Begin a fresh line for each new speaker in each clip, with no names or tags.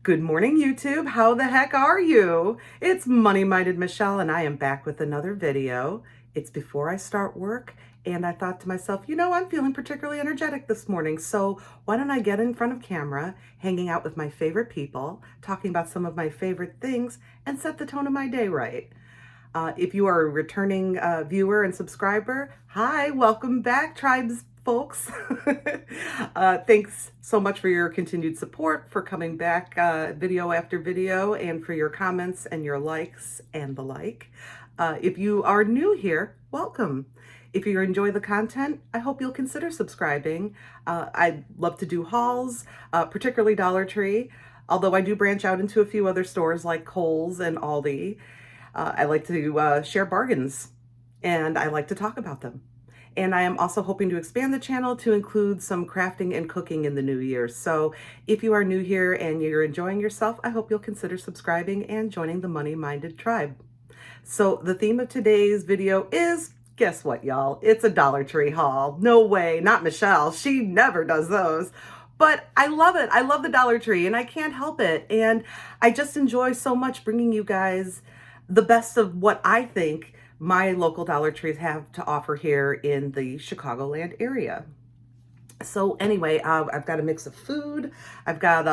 Good morning, YouTube. How the heck are you? It's Money-Minded Michelle, and I am back with another video. It's before I start work, and I thought to myself, I'm feeling particularly energetic this morning, so why don't I get in front of camera, hanging out with my favorite people, talking about some of my favorite things, and set the tone of my day right. If you are a returning viewer and subscriber, hi, welcome back, tribes folks. Thanks so much for your continued support, for coming back video after video, and for your comments and your likes and the like. If you are new here, welcome. If you enjoy the content, I hope you'll consider subscribing. I love to do hauls, particularly Dollar Tree, although I do branch out into a few other stores like Kohl's and Aldi. I like to share bargains, and I like to talk about them. And I am also hoping to expand the channel to include some crafting and cooking in the new year. So if you are new here and you're enjoying yourself, I hope you'll consider subscribing and joining the money-minded tribe. So the theme of today's video is, guess what, y'all? It's a Dollar Tree haul. No way, not Michelle. She never does those. But I love it. I love the Dollar Tree, and I can't help it. And I just enjoy so much bringing you guys the best of what I think my local Dollar Trees have to offer here in the Chicagoland area. So anyway, I've got a mix of food. I've got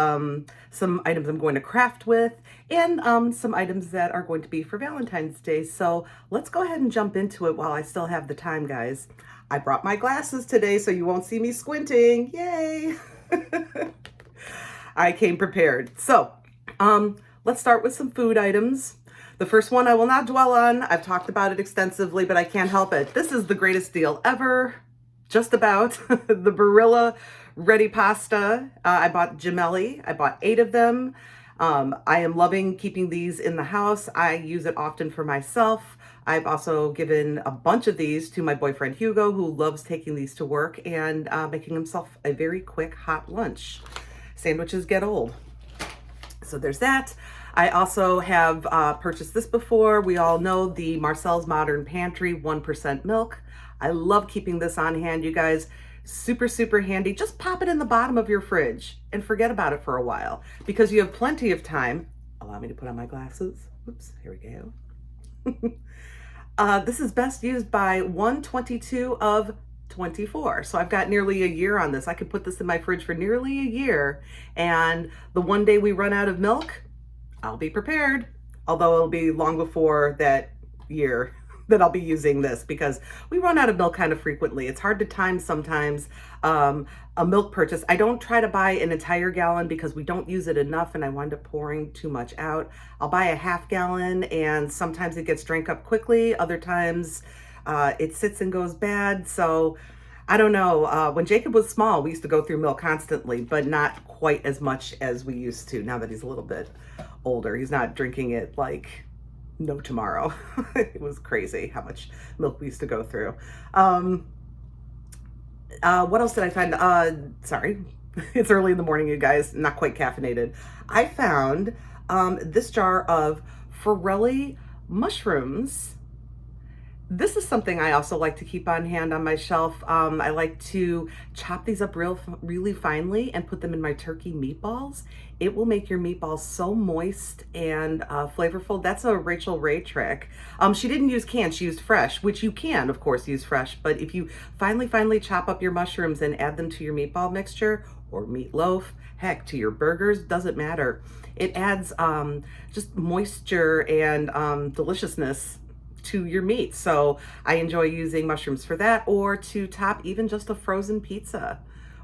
some items I'm going to craft with, and some items that are going to be for Valentine's Day. So let's go ahead and jump into it while I still have the time, guys. I brought my glasses today, so you won't see me squinting. Yay! I came prepared. So let's start with some food items. The first one I will not dwell on. I've talked about it extensively, but I can't help it. This is the greatest deal ever, just about. The Barilla Ready Pasta. I bought gemelli. I bought 8 of them. I am loving keeping these in the house. I use it often for myself. I've also given a bunch of these to my boyfriend Hugo, who loves taking these to work and making himself a very quick hot lunch. Sandwiches get old. So there's that. I also have purchased this before. We all know the Marcel's Modern Pantry 1% milk. I love keeping this on hand, you guys. Super, super handy. Just pop it in the bottom of your fridge and forget about it for a while, because you have plenty of time. Allow me to put on my glasses. Oops, here we go. This is best used by 1/22 of 24. So I've got nearly a year on this. I could put this in my fridge for nearly a year, and the one day we run out of milk, I'll be prepared. Although it'll be long before that year that I'll be using this, because we run out of milk kind of frequently. It's hard to time sometimes a milk purchase. I don't try to buy an entire gallon because we don't use it enough and I wind up pouring too much out. I'll buy a half gallon, and sometimes it gets drank up quickly. Other times it sits and goes bad. So I don't know. When Jacob was small, we used to go through milk constantly, but not quite as much as we used to. Now that he's a little bit older, he's not drinking it like no tomorrow. It was crazy how much milk we used to go through. What else did I find? Sorry, it's early in the morning, you guys, not quite caffeinated. I found this jar of Forelli mushrooms. This is something I also like to keep on hand on my shelf. I like to chop these up really finely and put them in my turkey meatballs. It will make your meatballs so moist and flavorful. That's a Rachel Ray trick. She didn't use canned, she used fresh, which you can, of course, use fresh. But if you finely chop up your mushrooms and add them to your meatball mixture or meatloaf, heck, to your burgers, doesn't matter. It adds just moisture and deliciousness to your meat. So I enjoy using mushrooms for that, or to top even just a frozen pizza.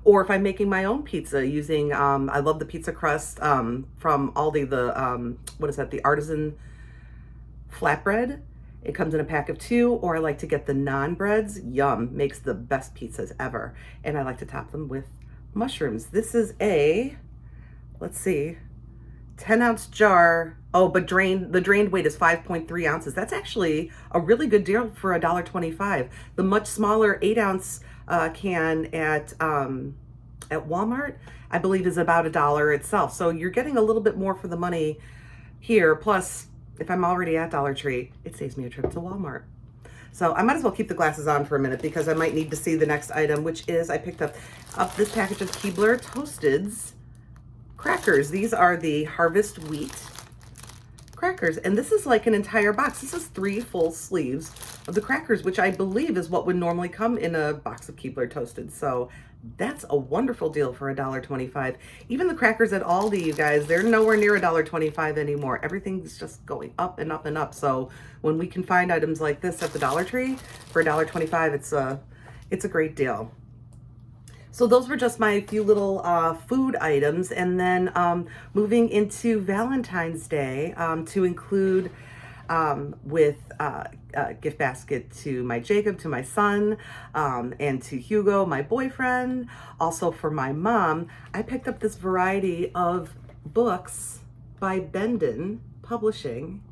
Or if I'm making my own pizza using, I love the pizza crust from Aldi, what is that, the artisan flatbread. It comes in a pack of 2, or I like to get the naan breads. Yum, makes the best pizzas ever. And I like to top them with mushrooms. This is a, let's see, 10-ounce jar. Oh, but the drained weight is 5.3 ounces. That's actually a really good deal for $1.25. The much smaller 8-ounce can at Walmart, I believe, is about $1 itself. So you're getting a little bit more for the money here. Plus, if I'm already at Dollar Tree, it saves me a trip to Walmart. So I might as well keep the glasses on for a minute, because I might need to see the next item, which is I picked up this package of Keebler Toasteds crackers. These are the Harvest Wheat crackers, and this is like an entire box. This is 3 full sleeves of the crackers, which I believe is what would normally come in a box of Keebler Toasted. So that's a wonderful deal for $1.25. Even the crackers at Aldi, you guys, they're nowhere near $1.25 anymore. Everything's just going up and up and up. So when we can find items like this at the Dollar Tree for $1.25, it's a great deal. So those were just my few little food items. And then moving into Valentine's Day to include with a gift basket to my Jacob, to my son, and to Hugo, my boyfriend. Also for my mom, I picked up this variety of books by Bendon Publishing.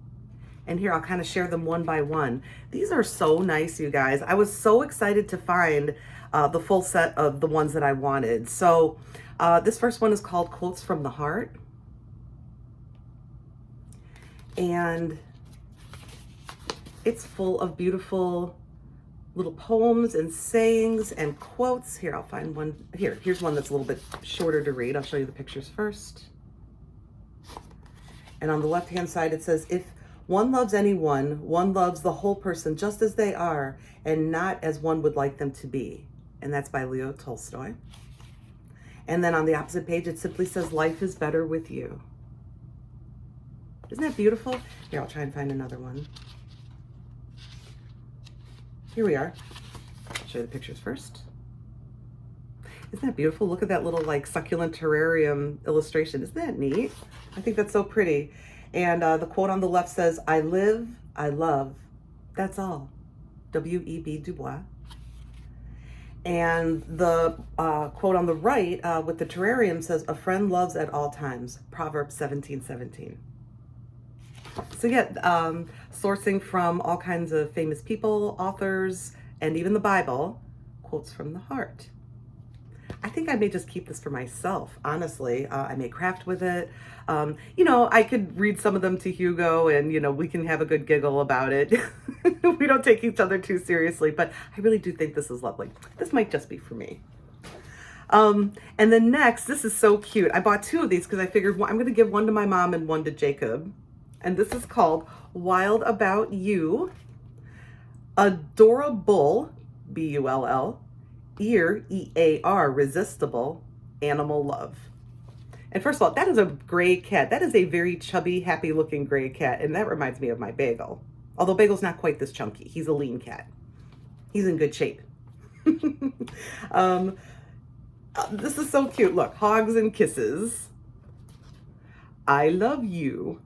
And here, I'll kind of share them one by one. These are so nice, you guys. I was so excited to find the full set of the ones that I wanted. So this first one is called Quotes from the Heart. And it's full of beautiful little poems and sayings and quotes. Here, I'll find one. Here's one that's a little bit shorter to read. I'll show you the pictures first. And on the left-hand side, it says, if one loves anyone, one loves the whole person just as they are and not as one would like them to be. And that's by Leo Tolstoy. And then on the opposite page, it simply says, life is better with you. Isn't that beautiful? Here, I'll try and find another one. Here we are. I'll show you the pictures first. Isn't that beautiful? Look at that little like succulent terrarium illustration. Isn't that neat? I think that's so pretty. And the quote on the left says, I live, I love, that's all. W.E.B. Du Bois. And the quote on the right with the terrarium says, a friend loves at all times. Proverbs 17:17. So yeah, sourcing from all kinds of famous people, authors, and even the Bible, quotes from the heart. I think I may just keep this for myself, honestly. I may craft with it. You know, I could read some of them to Hugo and, you know, we can have a good giggle about it. We don't take each other too seriously, but I really do think this is lovely. This might just be for me. And then next, this is so cute. I bought 2 of these because I figured, well, I'm going to give one to my mom and one to Jacob. And this is called Wild About You. Adorable, B-U-L-L. Ear, E-A-R, Resistible, Animal Love. And first of all, that is a gray cat. That is a very chubby, happy looking gray cat. And that reminds me of my Bagel. Although Bagel's not quite this chunky. He's a lean cat. He's in good shape. This is so cute. Look, Hogs and Kisses. I love you.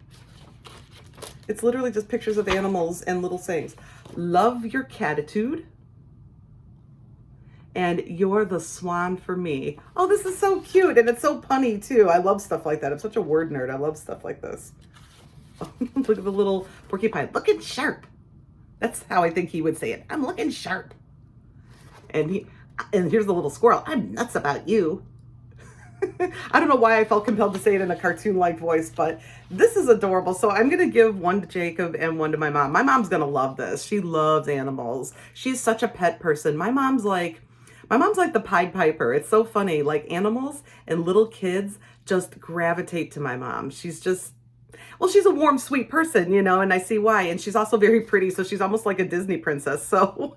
It's literally just pictures of animals and little sayings. Love your catitude. And you're the swan for me. Oh, this is so cute. And it's so punny too. I love stuff like that. I'm such a word nerd. I love stuff like this. Look at the little porcupine. Looking sharp. That's how I think he would say it. I'm looking sharp. And here's the little squirrel. I'm nuts about you. I don't know why I felt compelled to say it in a cartoon-like voice, but this is adorable. So I'm going to give one to Jacob and one to my mom. My mom's going to love this. She loves animals. She's such a pet person. My mom's like the Pied Piper. It's so funny. Like animals and little kids just gravitate to my mom. She's just, well, she's a warm, sweet person, you know, and I see why. And she's also very pretty. So she's almost like a Disney princess. So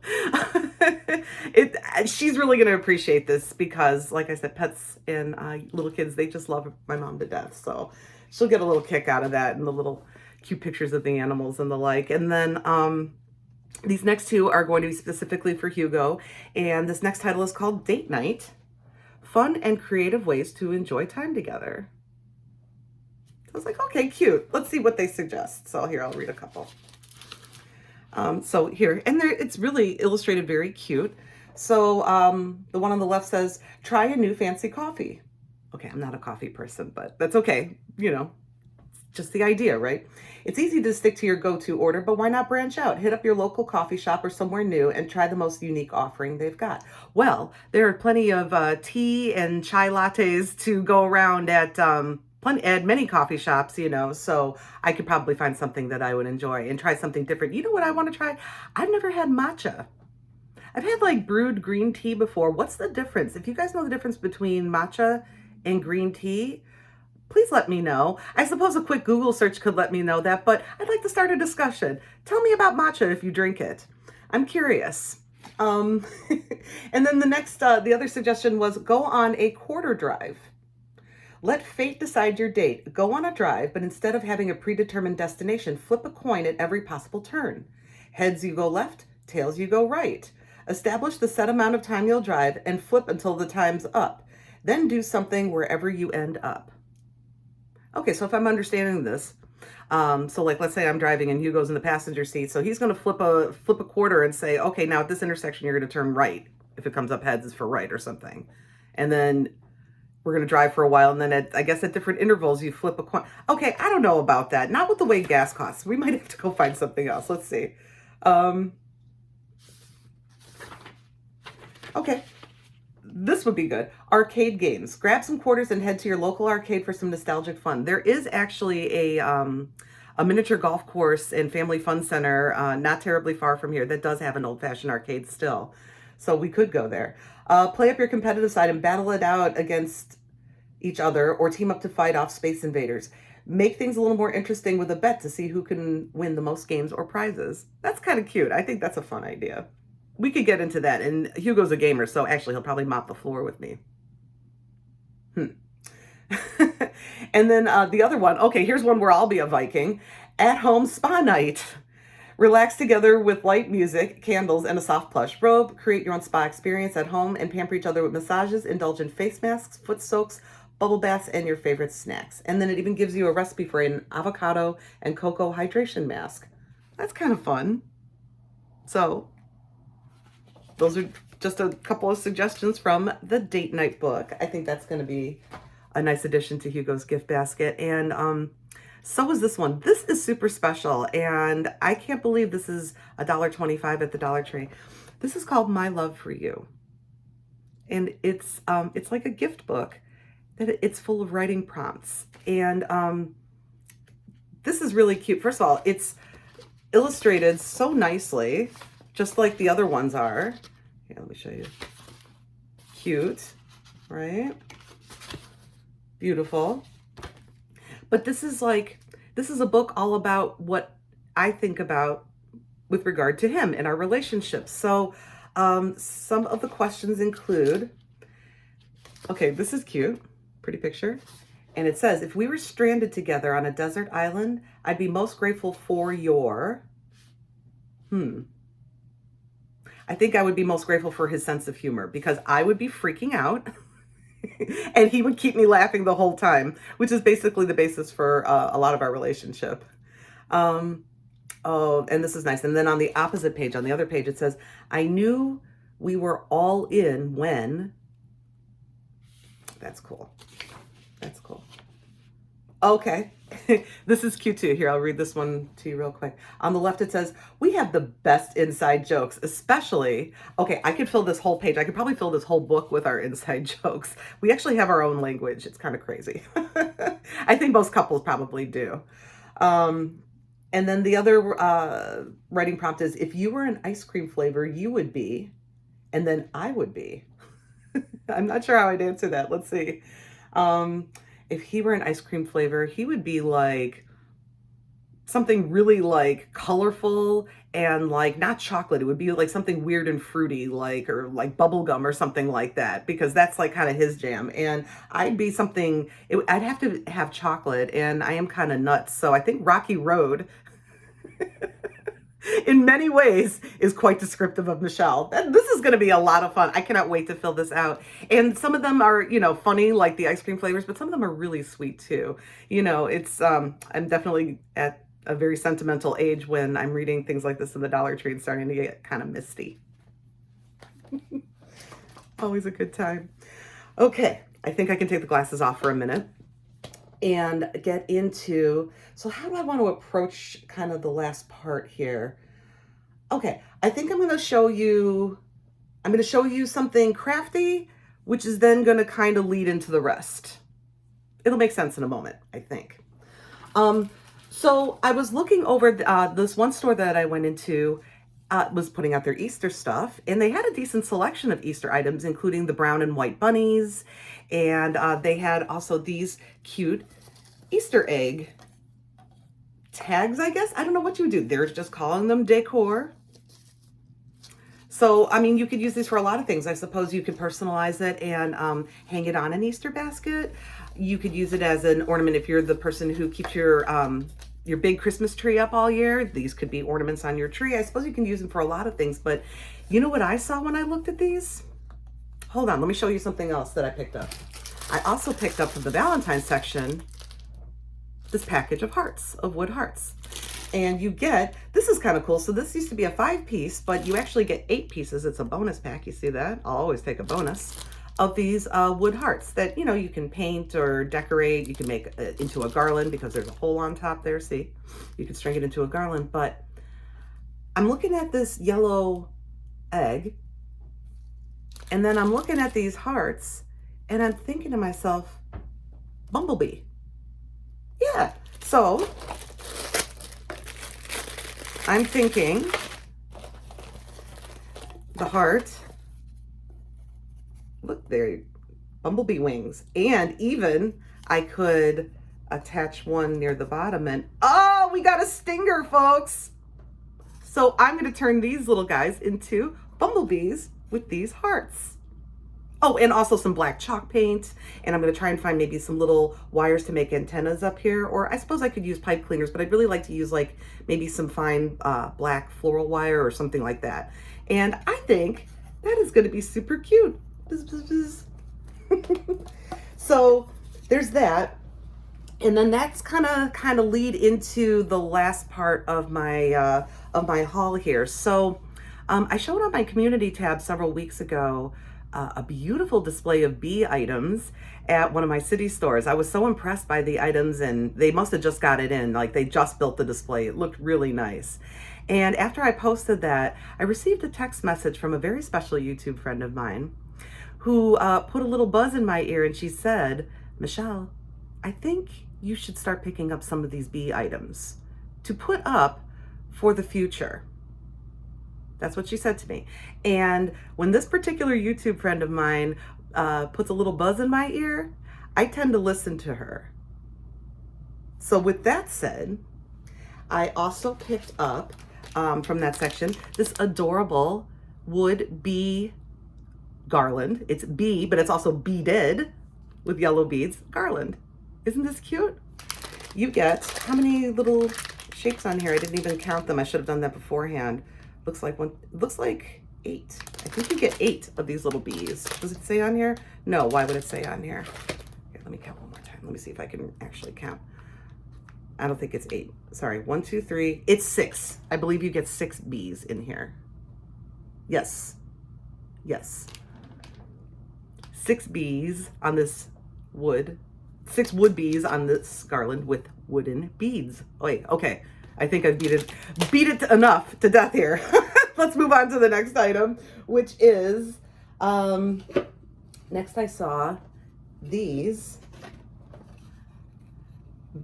she's really going to appreciate this because, like I said, pets and little kids, they just love my mom to death. So she'll get a little kick out of that and the little cute pictures of the animals and the like. And then these next 2 are going to be specifically for Hugo. And this next title is called Date Night. Fun and creative ways to enjoy time together. So I was like, okay, cute. Let's see what they suggest. So here, I'll read a couple. So here, and there, it's really illustrated very cute. So the one on the left says, try a new fancy coffee. Okay, I'm not a coffee person, but that's okay. You know, just the idea, right? It's easy to stick to your go-to order, but why not branch out? Hit up your local coffee shop or somewhere new and try the most unique offering they've got. Well, there are plenty of tea and chai lattes to go around at many coffee shops, you know, so I could probably find something that I would enjoy and try something different. You know what I want to try? I've never had matcha. I've had like brewed green tea before. What's the difference? If you guys know the difference between matcha and green tea, Please let me know. I suppose a quick Google search could let me know that, but I'd like to start a discussion. Tell me about matcha if you drink it. I'm curious. Um, and then the other suggestion was go on a quarter drive. Let fate decide your date. Go on a drive, but instead of having a predetermined destination, flip a coin at every possible turn. Heads you go left, tails you go right. Establish the set amount of time you'll drive and flip until the time's up. Then do something wherever you end up. Okay, so if I'm understanding this, so like let's say I'm driving and Hugo's in the passenger seat, so he's going to flip a quarter and say, okay, now at this intersection you're going to turn right. If it comes up heads, it's for right or something, and then we're going to drive for a while, and then I guess at different intervals you flip a coin. Okay, I don't know about that. Not with the way gas costs. We might have to go find something else. Let's see. Okay. This would be good. Arcade games. Grab some quarters and head to your local arcade for some nostalgic fun. There is actually a miniature golf course and family fun center not terribly far from here that does have an old-fashioned arcade still. So we could go there. Play up your competitive side and battle it out against each other or team up to fight off space invaders. Make things a little more interesting with a bet to see who can win the most games or prizes. That's kind of cute. I think that's a fun idea. We could get into that. And Hugo's a gamer, so actually he'll probably mop the floor with me. And then the other one, okay, here's one where I'll be a Viking. At-home spa night. Relax together with light music, candles, and a soft plush robe. Create your own spa experience at home and pamper each other with massages, indulge in face masks, foot soaks, bubble baths, and your favorite snacks. And then it even gives you a recipe for an avocado and cocoa hydration mask. That's kind of fun. So those are just a couple of suggestions from the date night book. I think that's going to be a nice addition to Hugo's gift basket. And so is this one. This is super special, and I can't believe this is $1.25 at the Dollar Tree. This is called My Love for You, and it's like a gift book that it's full of writing prompts. And this is really cute. First of all, it's illustrated so nicely, just like the other ones are. Here, let me show you. Cute, right? Beautiful. But this is a book all about what I think about with regard to him and our relationship. So some of the questions include, okay, this is cute, pretty picture. And it says, if we were stranded together on a desert island, I'd be most grateful for your, I think I would be most grateful for his sense of humor, because I would be freaking out and he would keep me laughing the whole time, which is basically the basis for a lot of our relationship. Oh, and this is nice. And then on the opposite page, on the other page, it says, I knew we were all in when. That's cool. That's cool. Okay. This is cute too. Here, I'll read this one to you real quick. On the left, it says, we have the best inside jokes, especially, okay, I could fill this whole page. I could probably fill this whole book with our inside jokes. We actually have our own language. It's kind of crazy. I think most couples probably do. And then the other writing prompt is, if you were an ice cream flavor, you would be, and then I would be. I'm not sure how I'd answer that. Let's see. If he were an ice cream flavor, he would be like something really like colorful and like not chocolate. It would be like something weird and fruity, like, or like bubble gum or something like that, because that's like kind of his jam. And I'd be something, I'd have to have chocolate, and I am kind of nuts. So I think Rocky Road in many ways is quite descriptive of Michelle. This is going to be a lot of fun. I cannot wait to fill this out. And some of them are, you know, funny, like the ice cream flavors, but some of them are really sweet too. You know, it's, I'm definitely at a very sentimental age when I'm reading things like this in the Dollar Tree and starting to get kind of misty. Always a good time. Okay, I think I can take the glasses off for a minute and get into, so how do I want to approach kind of the last part here? Okay, I think I'm going to show you something crafty, which is then going to kind of lead into the rest. It'll make sense in a moment, I think. So I was looking over this one store that I went into, was putting out their Easter stuff, and they had a decent selection of Easter items, including the brown and white bunnies, and they had also these cute Easter egg tags, I guess. I don't know what you would do. They're just calling them decor. So, I mean, you could use these for a lot of things. I suppose you could personalize it and hang it on an Easter basket. You could use it as an ornament if you're the person who keeps your big Christmas tree up all year. These could be ornaments on your tree. I suppose you can use them for a lot of things, but you know what I saw when I looked at these? Hold on, let me show you something else that I picked up. I also picked up from the Valentine section this package of hearts, of wood hearts. And you get, this is kind of cool. So this used to be a 5-piece, but you actually get 8 pieces. It's a bonus pack. You see that? I'll always take a bonus of these wood hearts that, you know, you can paint or decorate. You can make it into a garland because there's a hole on top there. See, you can string it into a garland. But I'm looking at this yellow egg, and then I'm looking at these hearts, and I'm thinking to myself, bumblebee. Yeah. So I'm thinking the heart, look there, bumblebee wings. And even I could attach one near the bottom and, oh, we got a stinger, folks. So I'm going to turn these little guys into bumblebees with these hearts. Oh, and also some black chalk paint. And I'm going to try and find maybe some little wires to make antennas up here. Or I suppose I could use pipe cleaners, but I'd really like to use like maybe some fine black floral wire or something like that. And I think that is going to be super cute. So there's that. And then that's kind of lead into the last part of my haul here. So I showed on my community tab several weeks ago a beautiful display of bee items at one of my city stores. I was so impressed by the items, and they must have just got it in, like they just built the display. It looked really nice. And after I posted that, I received a text message from a very special YouTube friend of mine who put a little buzz in my ear, and she said, Michelle, I think you should start picking up some of these bee items to put up for the future. That's what she said to me. And when this particular YouTube friend of mine puts a little buzz in my ear, I tend to listen to her. So with that said, I also picked up from that section this adorable wood bee garland. It's bee, but it's also beaded with yellow beads garland. Isn't this cute? You get, how many little shapes on here? I didn't even count them. I should have done that beforehand. Looks like 8. I think you get 8 of these little bees. Does it say on here? No, why would it say on here? Here, let me count one more time. Let me see if I can actually count. I don't think it's 8. Sorry, 1, 2, 3. It's 6. I believe you get 6 bees in here. Yes. Yes. 6 bees on this wood. 6 wood bees on this garland with wooden beads. Wait, okay. I think I've beat it enough to death here. Let's move on to the next item, which is, next I saw these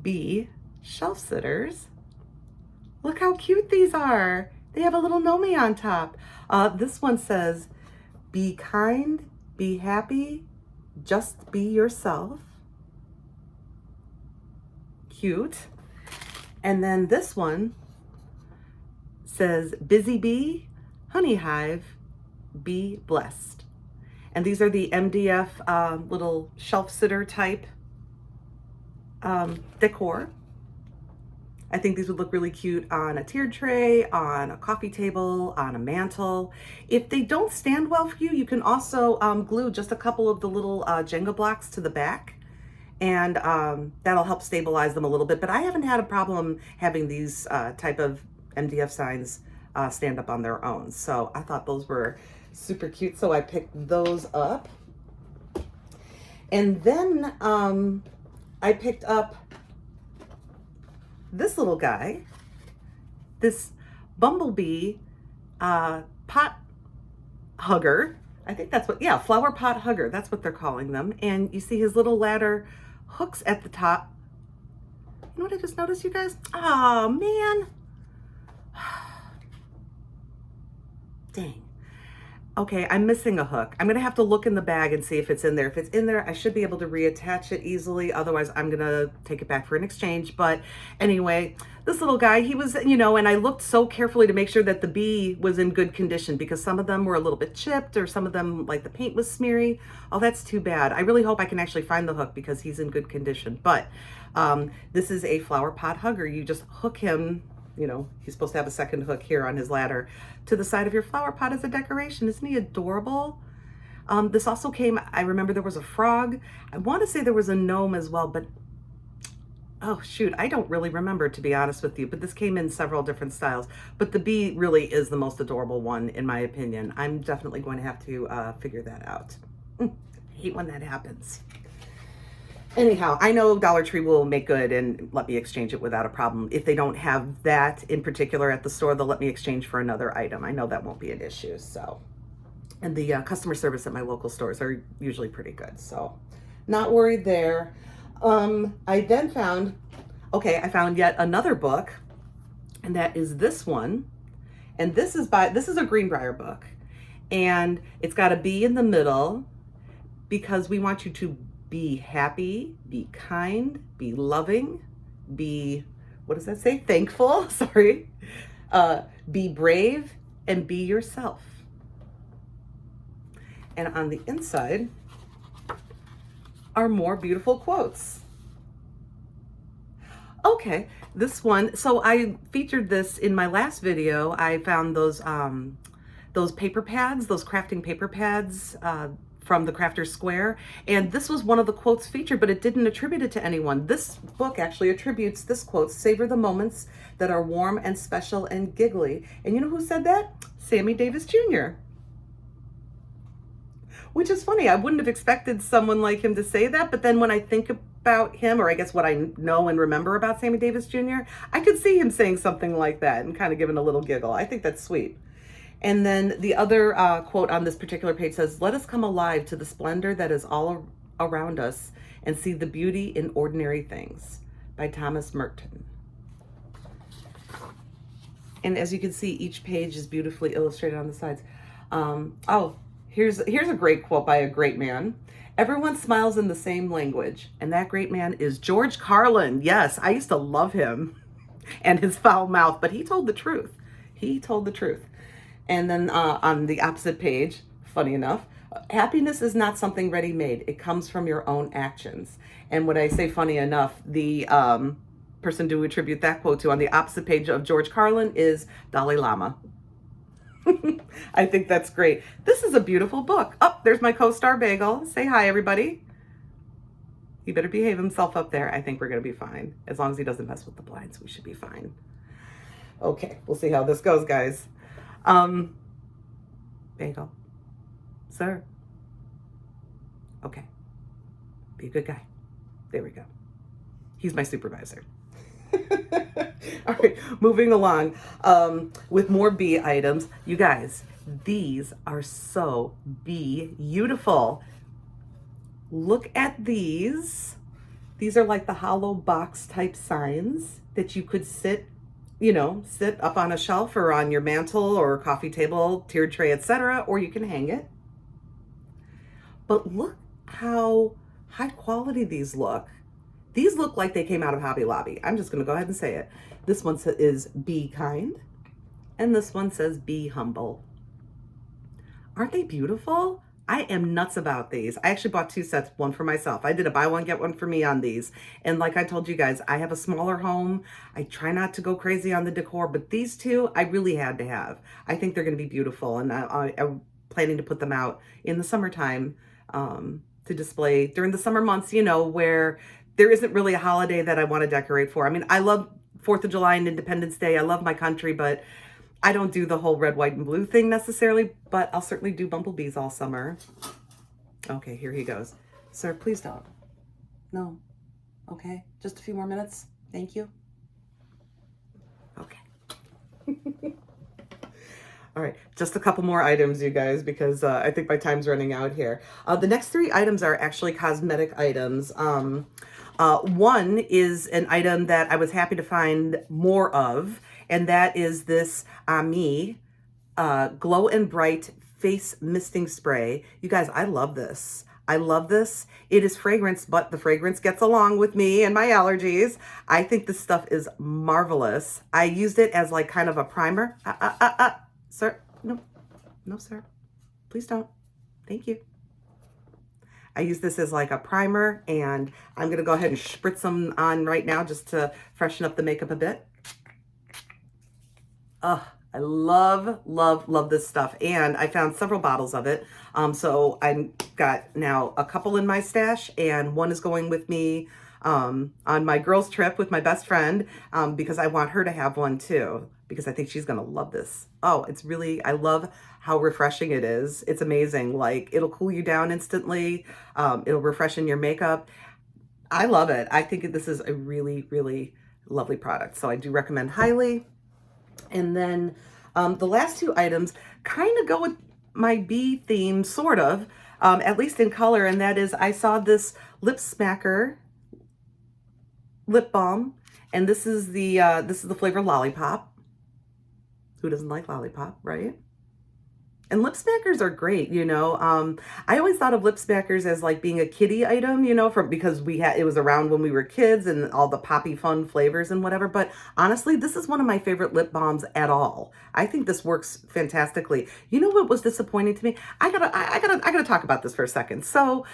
bee shelf sitters. Look how cute these are. They have a little Nomi on top. This one says, be kind, be happy, just be yourself. Cute. And then this one says, busy bee, honey hive, be blessed. And these are the MDF little shelf sitter type decor. I think these would look really cute on a tiered tray, on a coffee table, on a mantle. If they don't stand well for you, you can also glue just a couple of the little Jenga blocks to the back. And that'll help stabilize them a little bit. But I haven't had a problem having these type of MDF signs stand up on their own. So I thought those were super cute. So I picked those up. And then I picked up this little guy, this bumblebee pot hugger. I think that's what, yeah, flower pot hugger. That's what they're calling them. And you see his little ladder hooks at the top. You know what I just noticed, you guys? Oh, man. Dang. Okay, I'm missing a hook. I'm gonna have to look in the bag and see if it's in there. If it's in there, I should be able to reattach it easily. Otherwise, I'm gonna take it back for an exchange. But anyway, this little guy, he was, you know, and I looked so carefully to make sure that the bee was in good condition because some of them were a little bit chipped or some of them, like the paint was smeary. Oh, that's too bad. I really hope I can actually find the hook because he's in good condition. But this is a flower pot hugger. You just hook him, you know, he's supposed to have a second hook here on his ladder to the side of your flower pot as a decoration. Isn't he adorable? This also came, I remember there was a frog. I want to say there was a gnome as well, but oh shoot, I don't really remember, to be honest with you, but this came in several different styles. But the bee really is the most adorable one, in my opinion. I'm definitely going to have to figure that out. I hate when that happens. Anyhow, I know Dollar Tree will make good and let me exchange it without a problem. If they don't have that in particular at the store, they'll let me exchange for another item. I know that won't be an issue, so. And the customer service at my local stores are usually pretty good, so not worried there. I then found, I found yet another book, and that is this one. And this is a Greenbrier book, and it's got a bee in the middle because we want you to be happy, be kind, be loving, be, what does that say? Thankful, sorry. Be brave and be yourself. And on the inside are more beautiful quotes. Okay, this one, so I featured this in my last video. I found those paper pads, those crafting paper pads, from the Crafter's Square, and this was one of the quotes featured, but it didn't attribute it to anyone. This book actually attributes this quote: savor the moments that are warm and special and giggly. And you know who said that? Sammy Davis Jr. Which is funny. I wouldn't have expected someone like him to say that, but then when I think about him, or I guess what I know and remember about Sammy Davis Jr., I could see him saying something like that and kind of giving a little giggle. I think that's sweet. And then the other quote on this particular page says, "Let us come alive to the splendor that is all around us and see the beauty in ordinary things," by Thomas Merton. And as you can see, each page is beautifully illustrated on the sides. Here's a great quote by a great man. "Everyone smiles in the same language, and that great man is George Carlin." Yes, I used to love him and his foul mouth, but he told the truth. He told the truth. And then on the opposite page, funny enough, "Happiness is not something ready-made. It comes from your own actions." And when I say funny enough, the person to attribute that quote to on the opposite page of George Carlin is Dalai Lama. I think that's great. This is a beautiful book. Oh, there's my co-star Bagel. Say hi, everybody. He better behave himself up there. I think we're going to be fine. As long as he doesn't mess with the blinds, we should be fine. Okay, we'll see how this goes, guys. Bagel, sir. Okay, be a good guy. There we go. He's my supervisor. All right, moving along with more bee items. You guys, these are so beautiful. Look at these. These are like the hollow box type signs that you could sit up on a shelf or on your mantle or coffee table, tiered tray, etc., or you can hang it. But look how high quality these look. These look like they came out of Hobby Lobby. I'm just going to go ahead and say it. This one is "Be kind," and this one says "Be humble." Aren't they beautiful? I am nuts about these. I actually bought 2 sets, one for myself. I did a buy one, get one for me on these. And like I told you guys, I have a smaller home. I try not to go crazy on the decor, but these two I really had to have. I think they're going to be beautiful, and I'm planning to put them out in the summertime to display during the summer months, where there isn't really a holiday that I want to decorate for. I mean, I love 4th of July and Independence Day. I love my country, but I don't do the whole red, white, and blue thing necessarily, but I'll certainly do bumblebees all summer. Okay, here he goes. Sir, please don't. No. Okay, just a few more minutes. Thank you. Okay. All right, just a couple more items, you guys, because I think my time's running out here. The next 3 items are actually cosmetic items. One is an item that I was happy to find more of, and that is this Ami Glow and Bright Face Misting Spray. You guys, I love this. I love this. It is fragrance, but the fragrance gets along with me and my allergies. I think this stuff is marvelous. I used it as like kind of a primer. Sir, no, no, sir. Please don't. Thank you. I use this as like a primer, and I'm going to go ahead and spritz some on right now just to freshen up the makeup a bit. Ugh. I love, love, love this stuff. And I found several bottles of it. So I've got now a couple in my stash, and one is going with me on my girls trip with my best friend because I want her to have one too, because I think she's going to love this. Oh, it's really, I love how refreshing it is. It's amazing. Like, it'll cool you down instantly. It'll refreshen your makeup. I love it. I think this is a really, really lovely product. So I do recommend highly. And then the last two items kind of go with my bee theme, sort of, at least in color. And that is, I saw this Lip Smacker lip balm, and this is the flavor Lollipop. Who doesn't like Lollipop, right? And lip smackers are great, you know. I always thought of lip smackers as like being a kiddie item, you know, because it was around when we were kids and all the poppy fun flavors and whatever. But honestly, this is one of my favorite lip balms at all. I think this works fantastically. You know what was disappointing to me? I gotta talk about this for a second. So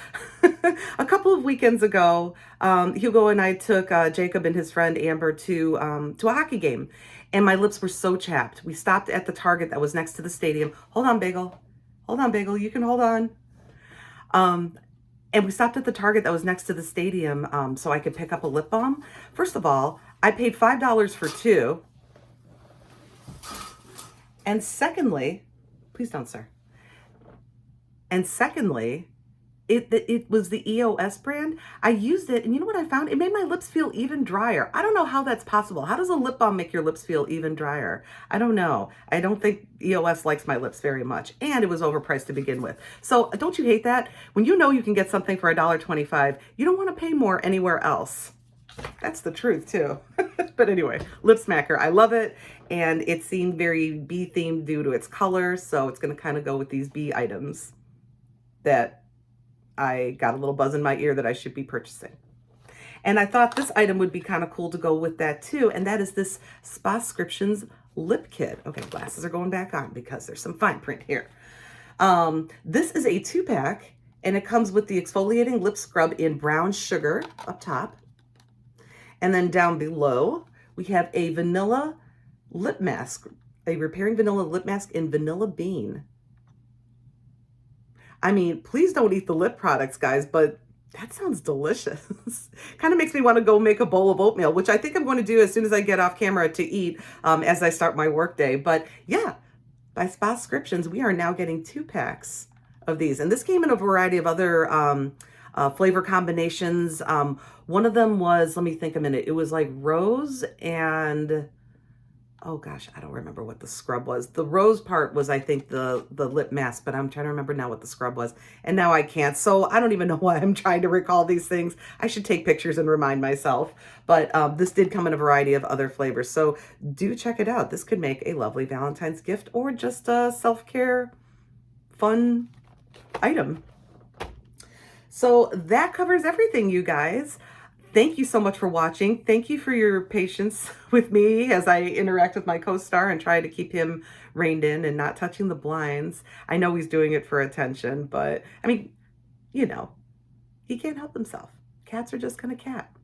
a couple of weekends ago, Hugo and I took Jacob and his friend Amber to a hockey game. And my lips were so chapped. We stopped at the Target that was next to the stadium. Hold on, Bagel. Hold on, Bagel. You can hold on. And we stopped at the Target that was next to the stadium so I could pick up a lip balm. First of all, I paid $5 for two. And secondly, please don't, sir. And secondly, it was the EOS brand. I used it, and you know what I found? It made my lips feel even drier. I don't know how that's possible. How does a lip balm make your lips feel even drier? I don't know. I don't think EOS likes my lips very much, and it was overpriced to begin with. So don't you hate that? When you know you can get something for $1.25, you don't want to pay more anywhere else. That's the truth, too. But anyway, Lip Smacker, I love it, and it seemed very bee-themed due to its color, so it's going to kind of go with these bee items that I got a little buzz in my ear that I should be purchasing. And I thought this item would be kind of cool to go with that too, and that is this Spascriptions Lip Kit. Okay, glasses are going back on because there's some fine print here. This is a 2-pack, and it comes with the exfoliating lip scrub in brown sugar up top. And then down below, we have a vanilla lip mask, a repairing vanilla lip mask in vanilla bean. I mean, please don't eat the lip products, guys, but that sounds delicious. Kind of makes me want to go make a bowl of oatmeal, which I think I'm going to do as soon as I get off camera to eat as I start my workday. But yeah, by Spascriptions, we are now getting 2-packs of these. And this came in a variety of other flavor combinations. One of them was, let me think a minute, it was like rose and... oh gosh, I don't remember what the scrub was. The rose part was, I think, the lip mask, but I'm trying to remember now what the scrub was. And now I can't. So I don't even know why I'm trying to recall these things. I should take pictures and remind myself. But this did come in a variety of other flavors. So do check it out. This could make a lovely Valentine's gift or just a self-care fun item. So that covers everything, you guys. Thank you so much for watching. Thank you for your patience with me as I interact with my co-star and try to keep him reined in and not touching the blinds. I know he's doing it for attention, but I mean, you know, he can't help himself. Cats are just gonna cat.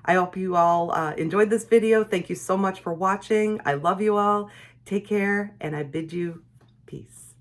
I hope you all enjoyed this video. Thank you so much for watching. I love you all. Take care, and I bid you peace.